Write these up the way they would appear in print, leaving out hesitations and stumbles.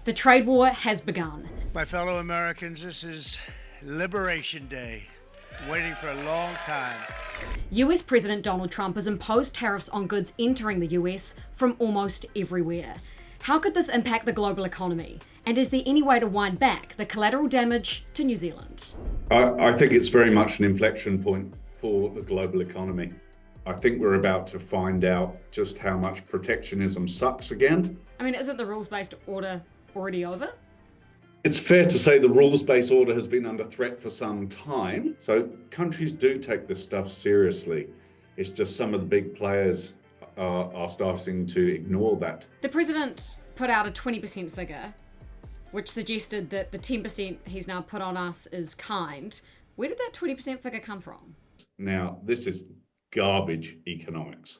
The trade war has begun. My fellow Americans, this is Liberation Day. Waiting for a long time. US President Donald Trump has imposed tariffs on goods entering the US from almost everywhere. How could this impact the global economy? And is there any way to wind back the collateral damage to New Zealand? I think it's very much an inflection point for the global economy. I think we're about to find out just how much protectionism sucks again. I mean, isn't the rules-based order already over? It's fair to say the rules-based order has been under threat for some time. So countries do take this stuff seriously. It's just some of the big players are starting to ignore that. The president put out a 20% figure, which suggested that the 10% he's now put on us is kind. Where did that 20% figure come from? Now, this is garbage economics.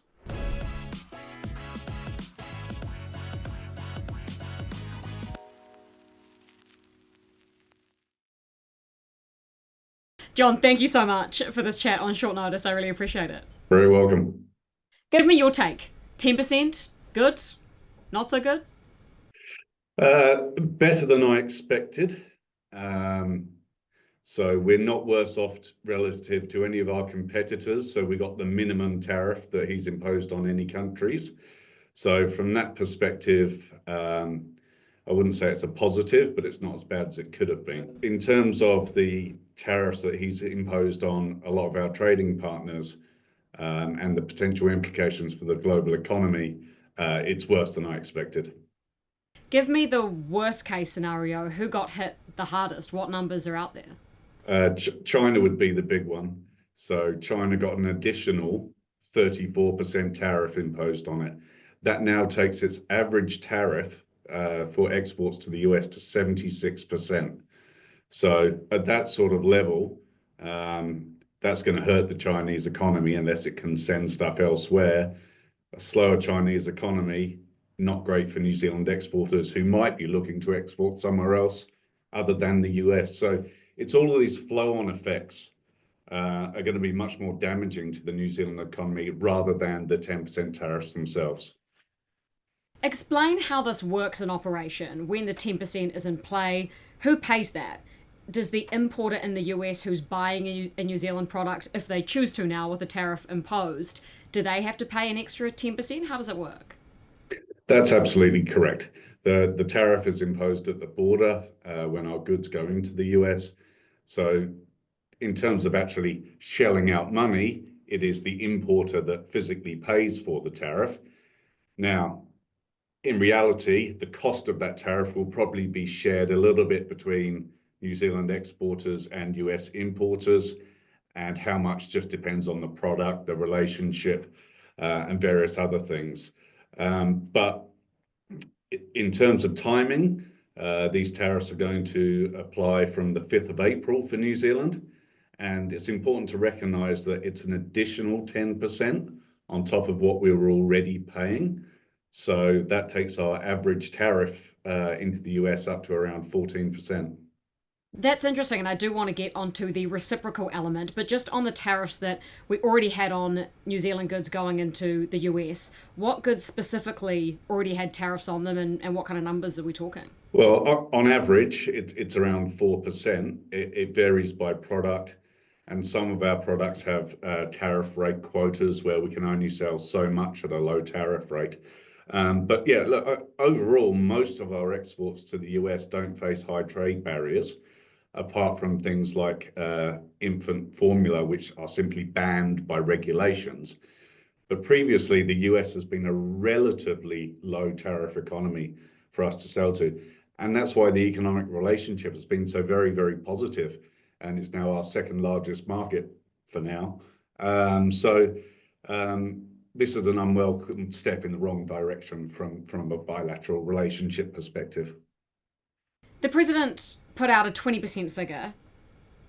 John, thank you so much for this chat on short notice. I really appreciate it. Very welcome. Give me your take. 10%? Good? Not so good? Better than I expected. So we're not worse off relative to any of our competitors. So we got the minimum tariff that he's imposed on any countries. So from that perspective, I wouldn't say it's a positive, but it's not as bad as it could have been. In terms of the tariffs that he's imposed on a lot of our trading partners and the potential implications for the global economy, it's worse than I expected. Give me the worst case scenario. Who got hit the hardest? What numbers are out there? China would be the big one. So China got an additional 34% tariff imposed on it. That now takes its average tariff for exports to the US to 76%. So at that sort of level, that's going to hurt the Chinese economy unless it can send stuff elsewhere. A slower Chinese economy, not great for New Zealand exporters who might be looking to export somewhere else other than the US. So it's all of these flow-on effects are going to be much more damaging to the New Zealand economy rather than the 10% tariffs themselves. Explain how this works in operation. When the 10% is in play, who pays that? Does the importer in the US who's buying a New Zealand product, if they choose to now with the tariff imposed, do they have to pay an extra 10%? How does it work? That's absolutely correct. The tariff is imposed at the border when our goods go into the US. So in terms of actually shelling out money, it is the importer that physically pays for the tariff. Now, in reality, the cost of that tariff will probably be shared a little bit between New Zealand exporters and US importers, and how much just depends on the product, the relationship, and various other things. But in terms of timing, these tariffs are going to apply from the 5th of April for New Zealand. And it's important to recognize that it's an additional 10% on top of what we were already paying. So that takes our average tariff into the US up to around 14%. That's interesting, and I do want to get onto the reciprocal element, but just on the tariffs that we already had on New Zealand goods going into the US, what goods specifically already had tariffs on them, and what kind of numbers are we talking? Well, on average, it's around 4%. It varies by product, and some of our products have tariff rate quotas where we can only sell so much at a low tariff rate. But yeah, look, overall, most of our exports to the US don't face high trade barriers, apart from things like infant formula, which are simply banned by regulations. But previously, the US has been a relatively low tariff economy for us to sell to. And that's why the economic relationship has been so very, very positive. And it's now our second largest market for now. This is an unwelcome step in the wrong direction from a bilateral relationship perspective. The president put out a 20% figure,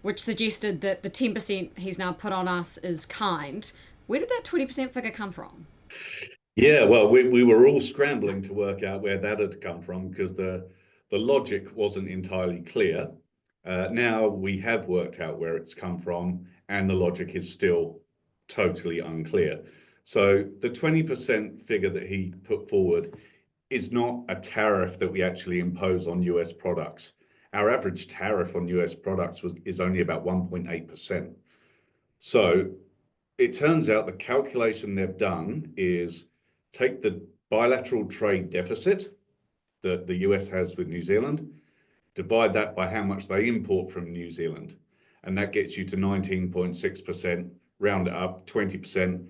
which suggested that the 10% he's now put on us is kind. Where did that 20% figure come from? Yeah, well, we were all scrambling to work out where that had come from because the logic wasn't entirely clear. Now we have worked out where it's come from, and the logic is still totally unclear. So the 20% figure that he put forward is not a tariff that we actually impose on US products. Our average tariff on US products is only about 1.8%. So it turns out the calculation they've done is take the bilateral trade deficit that the US has with New Zealand, divide that by how much they import from New Zealand, and that gets you to 19.6%, round it up 20%.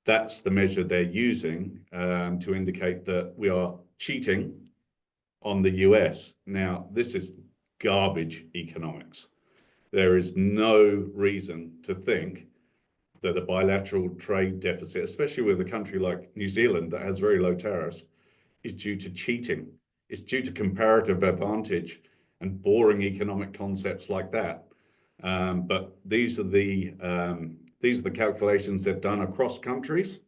That's the measure they're using to indicate that we are cheating on the US. Now, this is garbage economics. There is no reason to think that a bilateral trade deficit, especially with a country like New Zealand that has very low tariffs, is due to cheating. It's due to comparative advantage and boring economic concepts like that. But these are the calculations they've done across countries,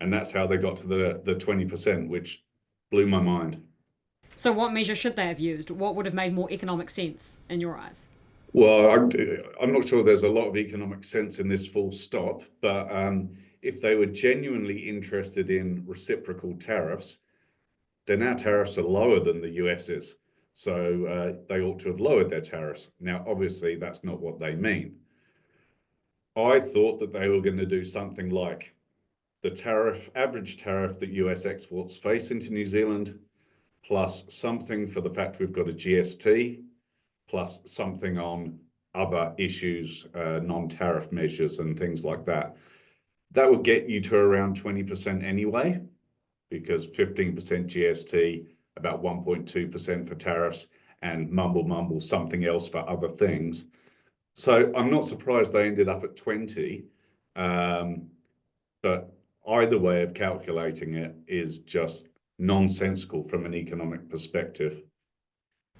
and that's how they got to the 20%, which blew my mind. So, what measure should they have used? What would have made more economic sense in your eyes? Well, I'm not sure there's a lot of economic sense in this full stop, but if they were genuinely interested in reciprocal tariffs, then our tariffs are lower than the US is. So they ought to have lowered their tariffs. Now, obviously, that's not what they mean. I thought that they were going to do something like the average tariff that US exports face into New Zealand, plus something for the fact we've got a GST, plus something on other issues, non-tariff measures and things like that. That would get you to around 20% anyway, because 15% GST, about 1.2% for tariffs, and mumble something else for other things. So I'm not surprised they ended up at 20, but either way of calculating it is just nonsensical from an economic perspective.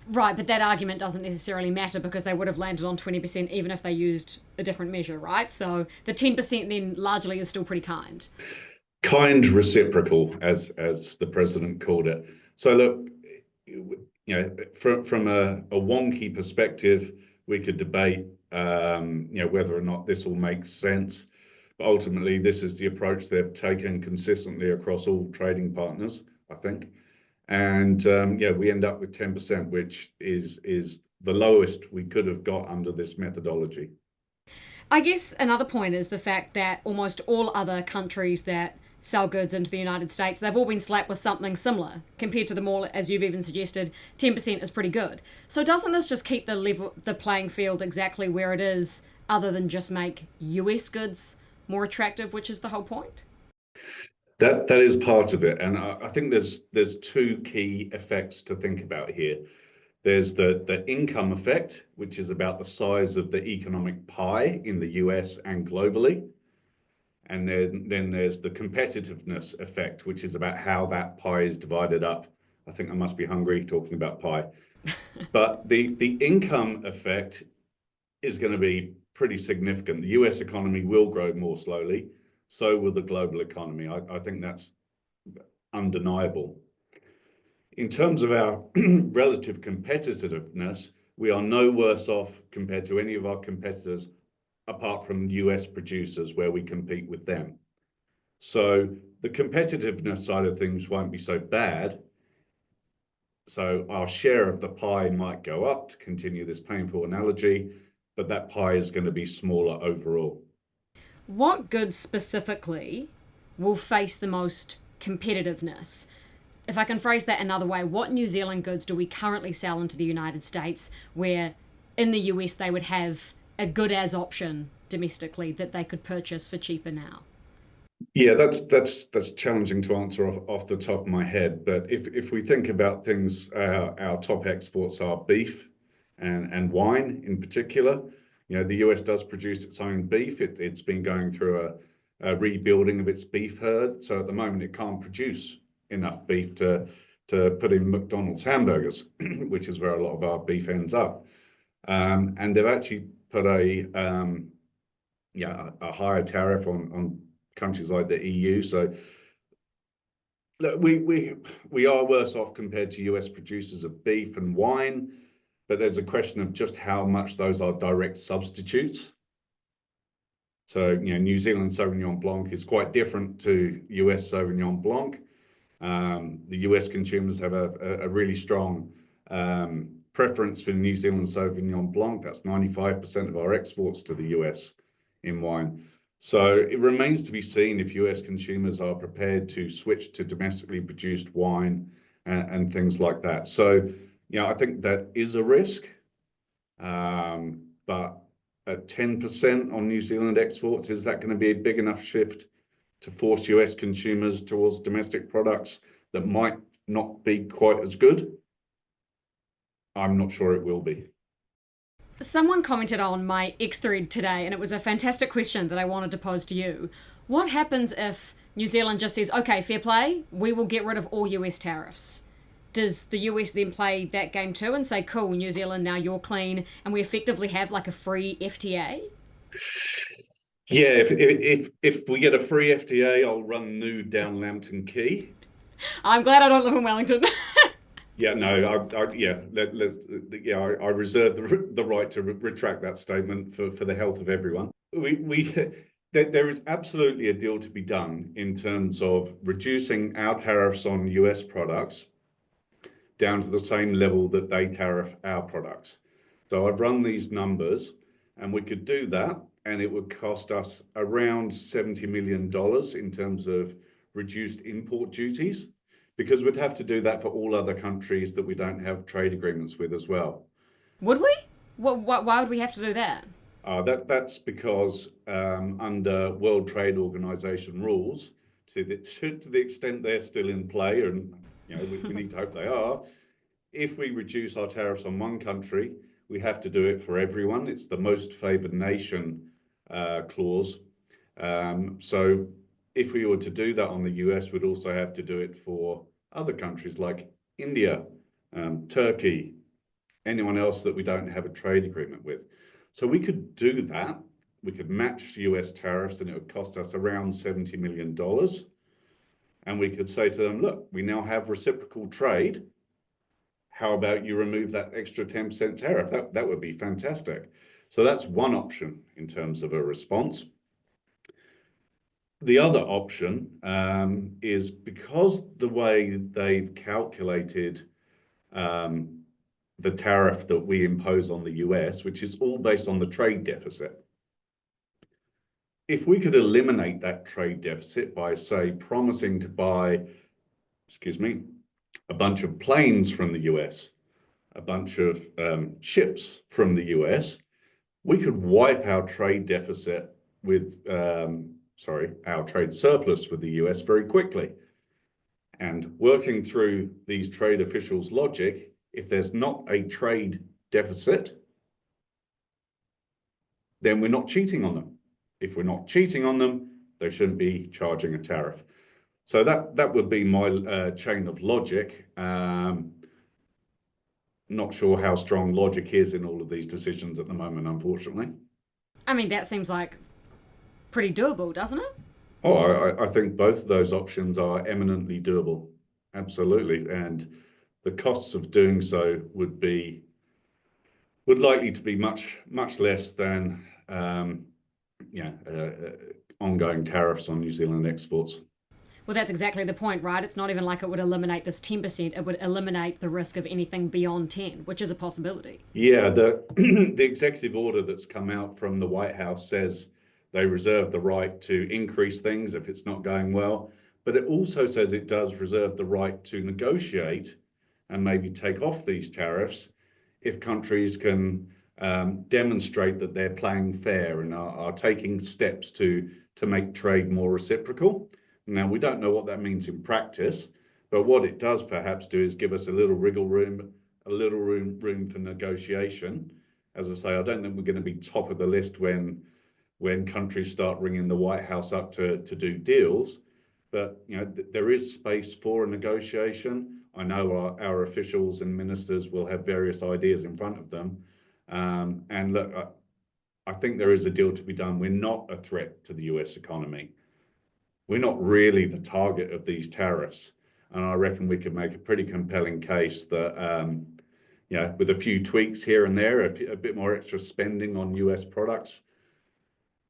Right, but that argument doesn't necessarily matter because they would have landed on 20% even if they used a different measure, right? So the 10% then largely is still pretty kind. Kind reciprocal, as the president called it. So look, from a wonky perspective, we could debate whether or not this all makes sense. But ultimately, this is the approach they've taken consistently across all trading partners, I think. And we end up with 10%, which is the lowest we could have got under this methodology. I guess another point is the fact that almost all other countries that sell goods into the United States, they've all been slapped with something similar. Compared to them all, as you've even suggested, 10% is pretty good. So doesn't this just keep the playing field exactly where it is, other than just make US goods more attractive, which is the whole point? That is part of it, and I think there's two key effects to think about here. There's the income effect, which is about the size of the economic pie in the US and globally. And then there's the competitiveness effect, which is about how that pie is divided up. I think I must be hungry talking about pie. But the income effect is going to be pretty significant. The US economy will grow more slowly. So will the global economy. I think that's undeniable. In terms of our relative competitiveness, we are no worse off compared to any of our competitors, apart from US producers where we compete with them. So the competitiveness side of things won't be so bad. So our share of the pie might go up, to continue this painful analogy, but that pie is going to be smaller overall. What goods specifically will face the most competitiveness? If I can phrase that another way, what New Zealand goods do we currently sell into the United States where in the US they would have a good as option domestically that they could purchase for cheaper now? Yeah, that's challenging to answer off the top of my head. But if we think about things, our top exports are beef and wine in particular. The US does produce its own beef. It's been going through a rebuilding of its beef herd. So at the moment, it can't produce enough beef to put in McDonald's hamburgers, which is where a lot of our beef ends up. And they've actually put a higher tariff on countries like the EU. So look, we are worse off compared to US producers of beef and wine. But there's a question of just how much those are direct substitutes. So, New Zealand Sauvignon Blanc is quite different to US Sauvignon Blanc. The US consumers have a really strong preference for New Zealand Sauvignon Blanc. That's 95% of our exports to the US in wine. So it remains to be seen if US consumers are prepared to switch to domestically produced wine and things like that. So, I think that is a risk. But at 10% on New Zealand exports, is that going to be a big enough shift to force US consumers towards domestic products that might not be quite as good? I'm not sure it will be. Someone commented on my X thread today, and it was a fantastic question that I wanted to pose to you. What happens if New Zealand just says, okay, fair play, we will get rid of all US tariffs? Does the US then play that game too and say, cool, New Zealand, now you're clean, and we effectively have like a free FTA? Yeah, if we get a free FTA, I'll run nude down Lambton Quay. I'm glad I don't live in Wellington. Yeah, no, I reserve the right to retract that statement for the health of everyone. There is absolutely a deal to be done in terms of reducing our tariffs on US products down to the same level that they tariff our products. So I've run these numbers, and we could do that, and it would cost us around $70 million in terms of reduced import duties, because we'd have to do that for all other countries that we don't have trade agreements with as well. Would we? Why would we have to do that? That's because under World Trade Organization rules, to the extent they're still in play, and we need to hope they are, if we reduce our tariffs on one country, we have to do it for everyone. It's the most favored nation clause. So if we were to do that on the US, we'd also have to do it for other countries like India, Turkey, anyone else that we don't have a trade agreement with. So we could do that. We could match US tariffs, and it would cost us around $70 million. And we could say to them, look, we now have reciprocal trade. How about you remove that extra 10% tariff? That would be fantastic. So that's one option in terms of a response. The other option is, because the way they've calculated the tariff that we impose on the US, which is all based on the trade deficit. If we could eliminate that trade deficit by, say, promising to buy, a bunch of planes from the US, a bunch of ships from the US, we could wipe our trade deficit with, our trade surplus with the US very quickly. And working through these trade officials' logic, if there's not a trade deficit, then we're not cheating on them. If we're not cheating on them, they shouldn't be charging a tariff. So that would be my chain of logic. Not sure how strong logic is in all of these decisions at the moment, unfortunately. I mean, that seems like pretty doable, doesn't it? Oh, I think both of those options are eminently doable. Absolutely. And the costs of doing so would likely to be much less than ongoing tariffs on New Zealand exports. Well, that's exactly the point, right? It's not even like it would eliminate this 10%. It would eliminate the risk of anything beyond 10, which is a possibility. Yeah, the the executive order that's come out from the White House says they reserve the right to increase things if it's not going well, but it also says it does reserve the right to negotiate and maybe take off these tariffs if countries can demonstrate that they're playing fair and are taking steps to make trade more reciprocal. Now, we don't know what that means in practice, but what it does perhaps do is give us a little wriggle room, room for negotiation. As I say, I don't think we're going to be top of the list when countries start ringing the White House up to do deals, but there is space for a negotiation. I know our officials and ministers will have various ideas in front of them, and look, I think there is a deal to be done. We're not a threat to the US economy. We're not really the target of these tariffs, and I reckon we could make a pretty compelling case that with a few tweaks here and there, a bit more extra spending on US products,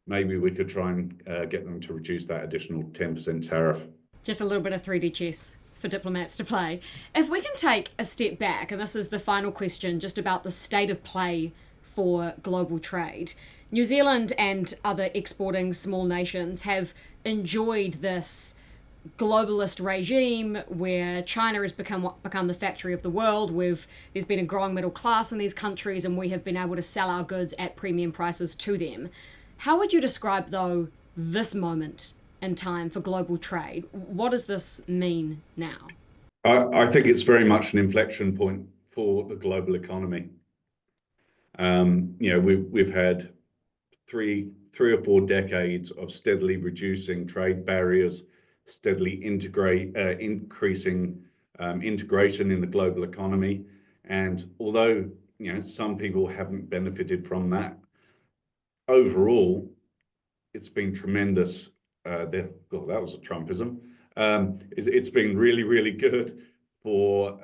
maybe we could try and get them to reduce that additional 10% tariff. Just a little bit of 3D chess. for diplomats to play. If we can take a step back, and this is the final question, just about the state of play for global trade. New Zealand and other exporting small nations have enjoyed this globalist regime where China has become the factory of the world. There's been a growing middle class in these countries, and we have been able to sell our goods at premium prices to them. How would you describe, though, this moment in time for global trade? What does this mean now? I think it's very much an inflection point for the global economy. We've had three or four decades of steadily reducing trade barriers, steadily increasing integration in the global economy. And although some people haven't benefited from that, overall, it's been tremendous. That was a Trumpism. It's been really, really good for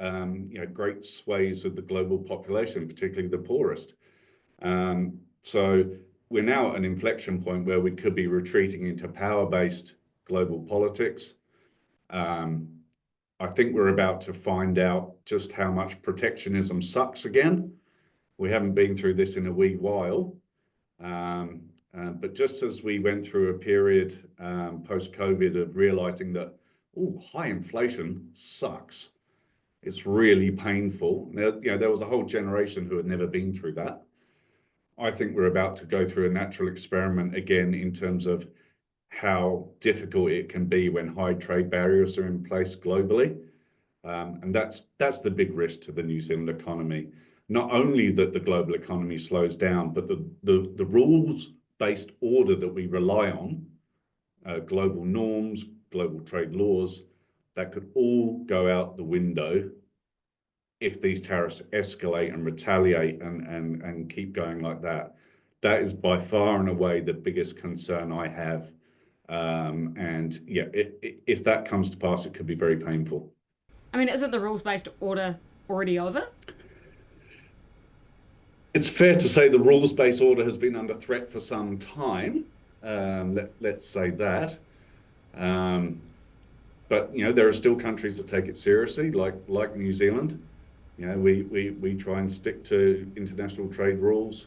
great swathes of the global population, particularly the poorest. So we're now at an inflection point where we could be retreating into power-based global politics. I think we're about to find out just how much protectionism sucks again. We haven't been through this in a wee while. But just as we went through a period post-COVID of realizing that, high inflation sucks. It's really painful. Now, there was a whole generation who had never been through that. I think we're about to go through a natural experiment again in terms of how difficult it can be when high trade barriers are in place globally. And that's the big risk to the New Zealand economy. Not only that the global economy slows down, but the rules-based order that we rely on, global norms, global trade laws, that could all go out the window if these tariffs escalate and retaliate and keep going like that. That is by far and away the biggest concern I have. If that comes to pass, it could be very painful. I mean, isn't the rules-based order already over? It's fair to say the rules-based order has been under threat for some time. Let's say that. But there are still countries that take it seriously, like New Zealand. We try and stick to international trade rules.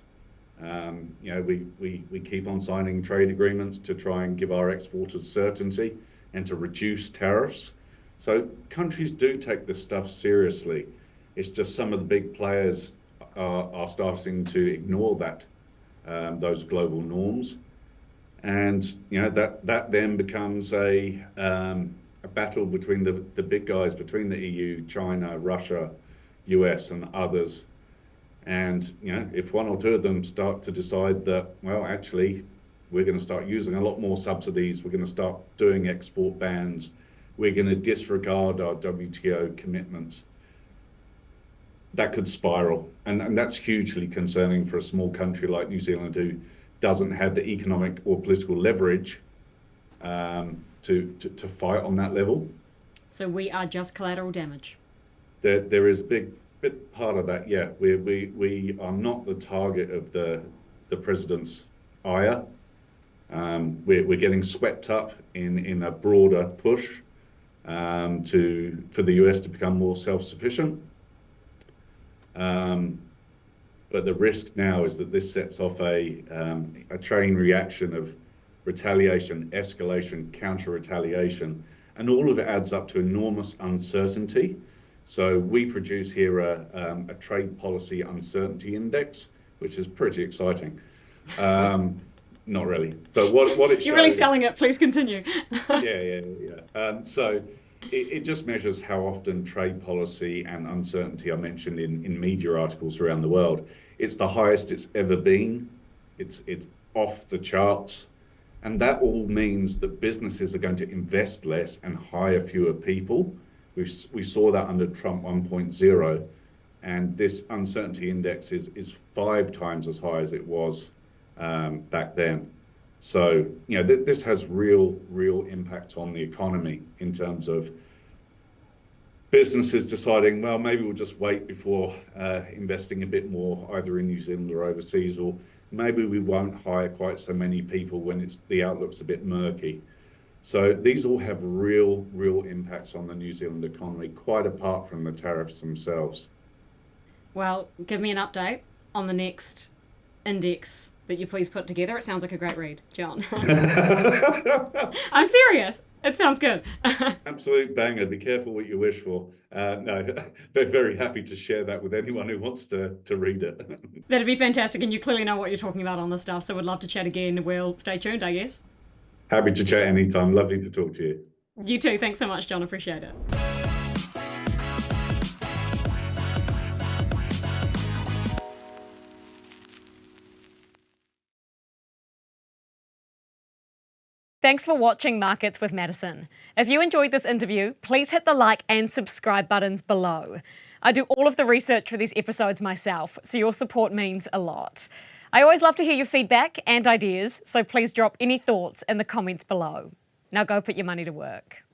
We keep on signing trade agreements to try and give our exporters certainty and to reduce tariffs. So countries do take this stuff seriously. It's just some of the big players are starting to ignore those global norms, and that then becomes a battle between the big guys, between the EU, China, Russia, US, and others. And if one or two of them start to decide that, well, actually, we're going to start using a lot more subsidies, we're going to start doing export bans, we're going to disregard our WTO commitments, that could spiral. And that's hugely concerning for a small country like New Zealand, who doesn't have the economic or political leverage to fight on that level. So we are just collateral damage. There is a big part of that, yeah. We are not the target of the president's ire. We're getting swept up in a broader push for the US to become more self-sufficient. But the risk now is that this sets off a chain reaction of retaliation, escalation, counter-retaliation, and all of it adds up to enormous uncertainty. So we produce here a trade policy uncertainty index, which is pretty exciting. Not really, but what it shows... You're really selling it. Please continue. Yeah. So it just measures how often trade policy and uncertainty are mentioned in media articles around the world. It's the highest it's ever been. It's off the charts. And that all means that businesses are going to invest less and hire fewer people. We saw that under Trump 1.0, and this uncertainty index is 5 times as high as it was back then. So, this has real impact on the economy in terms of businesses deciding, well, maybe we'll just wait before investing a bit more either in New Zealand or overseas, or maybe we won't hire quite so many people when the outlook's a bit murky. So these all have real impacts on the New Zealand economy, quite apart from the tariffs themselves. Well, give me an update on the next index that you please put together. It sounds like a great read, John. I'm serious. It sounds good. Absolute banger. Be careful what you wish for. No, they're very happy to share that with anyone who wants to read it. That'd be fantastic, and you clearly know what you're talking about on this stuff, so would love to chat again. We'll stay tuned, I guess. Happy to chat anytime. Lovely to talk to you. You too. Thanks so much, John. Appreciate it. Thanks for watching Markets with Madison. If you enjoyed this interview, please hit the like and subscribe buttons below. I do all of the research for these episodes myself, so your support means a lot. I always love to hear your feedback and ideas, so please drop any thoughts in the comments below. Now go put your money to work.